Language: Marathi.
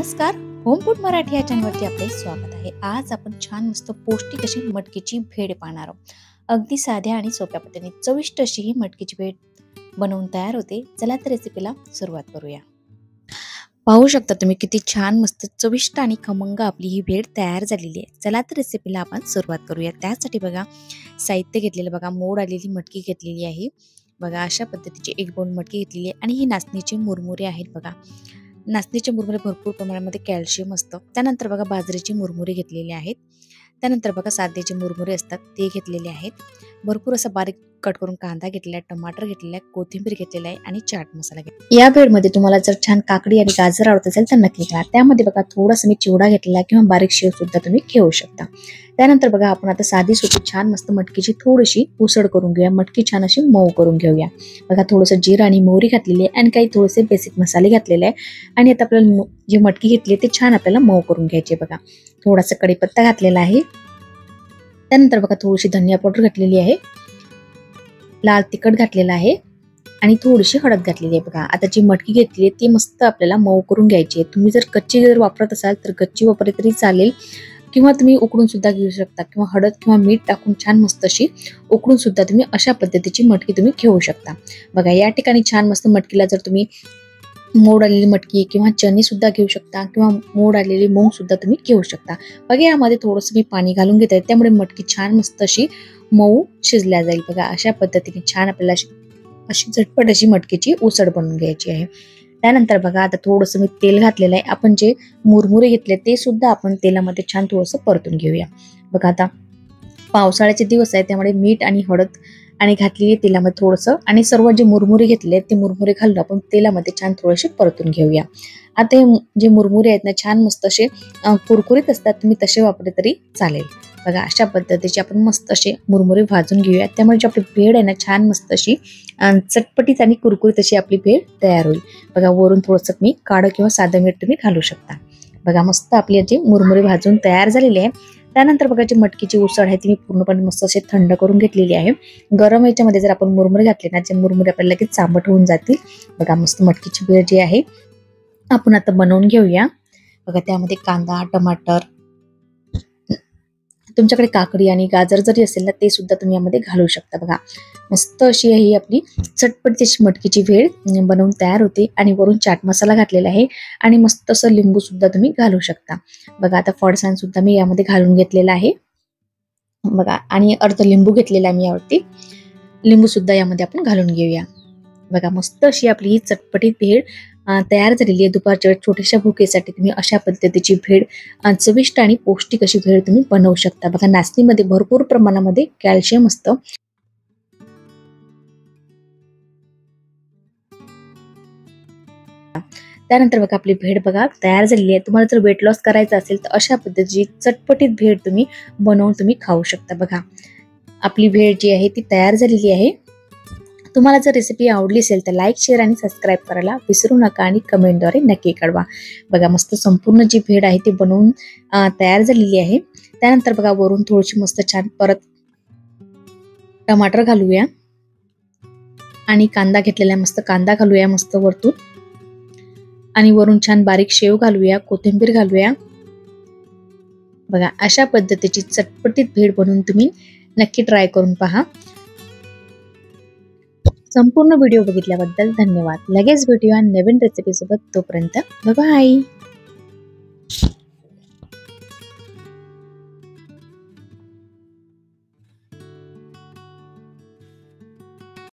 नमस्कार, होम फूड मराठी या चॅनलवरती आपले स्वागत आहे। आज आपण छान मस्त पौष्टिक अशी मटकीची भेळ पाहणार आहोत। अगदी साध्या आणि सोप्या पद्धतीने चविष्ट अशी ही मटकीची भेळ बनवून तयार होते। चला तर रेसिपीला सुरुवात करूया। पाहू शकता तुम्ही किती छान मस्त चविष्ट आणि खमंग आपली ही भेळ तयार झालेली आहे। चला तर रेसिपीला आपण सुरुवात करूया। त्यासाठी बघा साहित्य घेतलेलं बघा, मोड आलेली मटकी घेतलेली आहे। बघा अशा पद्धतीची एक बोल मटकी घेतलेली आहे आणि ही नाचणीची मुरमुरे आहेत बघा। नाचणीचे मुरमुरे भरपूर प्रमाणामध्ये कॅल्शियम असतं। त्यानंतर बघा बाजरीची मुरमुरे घेतलेली आहेत। त्यानंतर बघा साधे मुरमुरे असतात ते घेतलेले आहेत। भरपूर असा बारीक कट करून कांदा घेतलेला आहे, टमाटर घेतलेला आहे, कोथिंबीर घेतलेला आहे आणि चाट मसाला घेतला। या भेळमध्ये तुम्हाला जर छान काकडी आणि गाजर आवडत असेल तर नक्की करा। त्यामध्ये बघा थोडासा मी चिवडा घेतलेला किंवा बारीक शेव सुद्धा तुम्ही घेऊ शकता। त्यानंतर बघा आपण आता साधी सोपी छान मस्त मटकीची थोडीशी उसळ करून घेऊया। मटकी छान अशी मऊ करून घेऊया। बघा थोडंसं जिरा आणि मोहरी घातलेली आहे आणि काही थोडेसे बेसिक मसाले घातलेले आहे आणि आता आपल्याला जी मटकी घेतली ते छान आपल्याला मऊ करून घ्यायची। बघा थोडासा कढीपत्ता घातलेला आहे। त्यानंतर बघा थोडीशी धनिया पावडर घातलेली आहे, लाल तिखट घातलेला आहे आणि थोडीशी हळद घातलेली आहे। बघा आता जी मटकी घेतली ती मस्त आपल्याला मऊ करून घ्यायची आहे। तुम्ही जर कच्ची वापरत असाल तर कच्ची वापरली तरी चालेल किंवा तुम्ही उकडून सुद्धा घेऊ शकता किंवा हळद किंवा मीठ टाकून छान मस्त अशी उकडून सुद्धा तुम्ही अशा पद्धतीची मटकी तुम्ही घेऊ शकता। बघा या ठिकाणी छान मस्त मटकीला जर तुम्ही मोड आलेली मटकी किंवा चणे सुद्धा घेऊ शकता किंवा मोड आलेली मूग सुद्धा तुम्ही घेऊ शकता। बघा यामध्ये थोडंसं मी पाणी घालून घेते, त्यामुळे मटकी छान मस्त अशी मऊ शिजल्या जाईल। बघा अशा पद्धतीने छान आपल्याला अशी झटपट अशी मटकीची उसळ बनवून घ्यायची आहे। त्यानंतर बघा आता थोडंसं मी तेल घातलेलं आहे। आपण जे मुरमुरे घेतले ते सुद्धा आपण तेलामध्ये छान थोडंसं परतून घेऊया। बघा आता पावसाळ्याचे दिवस आहे त्यामुळे मीठ आणि हळद आणि घातलेली तेलामध्ये थोडंसं आणि सर्व जे मुरमुरे घेतले ते मुरमुरे घालून आपण तेलामध्ये छान थोडेसे परतून घेऊया। आता हे जे मुरमुरे आहेत ना छान मस्त असे कुरकुरीत असतात, तुम्ही तसे वापरले तरी चालेल। बघा अशा पद्धतीचे आपण मस्त असे मुरमुरे भाजून घेऊया, त्यामुळे जी आपली भेळ आहे ना छान मस्त अशी चटपटीत आणि कुरकुरीत अशी आपली भेळ तयार होईल। बघा वरून थोडंसं मी काळं किंवा साधं मीठ तुम्ही घालू शकता। बघा मस्त आपली जे मुरमुरे भाजून तयार झालेले आहे। त्यानंतर बघा जी मटकीची उसळ आहे ती मी पूर्णपणे मस्त असे थंड करून घेतलेली आहे। गरम याच्यामध्ये जर आपण मुरमुरे घातले ना ते मुरमुरे आपल्याला लगेच चांबट होऊन जातील। बघा मस्त मटकीची भेळ जी आहे आपण आता बनवून घेऊया। बघा त्यामध्ये कांदा, टमाटर, तुमच्याकडे काकडी आणि गाजर जरी असेल ना ते सुद्धा तुम्ही यामध्ये घालू शकता। बघा मस्त अशी ही आपली चटपटी अशी मटकीची भेळ बनवून तयार होते आणि वरून चाट मसाला घातलेला आहे आणि मस्त असं लिंबू सुद्धा तुम्ही घालू शकता। बघा आता फळसाण सुद्धा मी यामध्ये घालून घेतलेला आहे। बघा आणि अर्ध लिंबू घेतलेला आहे मी यावरती, लिंबू सुद्धा यामध्ये आपण घालून घेऊया। बघा मस्त अशी आपली ही चटपटीत भेळ तयार झालेली आहे। दुपारच्या छोट्याशा भुकेसाठी तुम्ही अशा पद्धतीची भेळ चविष्ट आणि पौष्टिक अशी भेळ तुम्ही बनवू शकता। बघा नाचणीमध्ये भरपूर प्रमाणामध्ये कॅल्शियम असतं। त्यानंतर बघा आपली भेळ बघा तयार झालेली आहे। तुम्हाला जर वेट लॉस करायचा असेल तर अशा पद्धतीची चटपटीत भेळ तुम्ही बनवून तुम्ही खाऊ शकता। बघा आपली भेळ जी आहे ती तयार झालेली आहे। तुम्हाला जर रेसिपी आवडली असेल तर लाईक, शेअर आणि सबस्क्राईब करायला विसरू नका आणि कमेंटद्वारे नक्की कळवा। बघा मस्त संपूर्ण जी भेळ आहे ती बनवून तयार झालेली आहे। त्यानंतर बघा वरून थोडीशी मस्त छान परत टमाटर घालूया आणि कांदा घेतलेला मस्त कांदा घालूया मस्त वरतून आणि वरून छान बारीक शेव घालूया, कोथिंबीर घालूया। बघा अशा पद्धतीची चटपटीत भेळ बनवून तुम्ही नक्की ट्राय करून पहा। संपूर्ण व्हिडिओ बघितल्याबद्दल धन्यवाद। लगेच भेटूया नवीन रेसिपी सोबत, तोपर्यंत बाय बाय।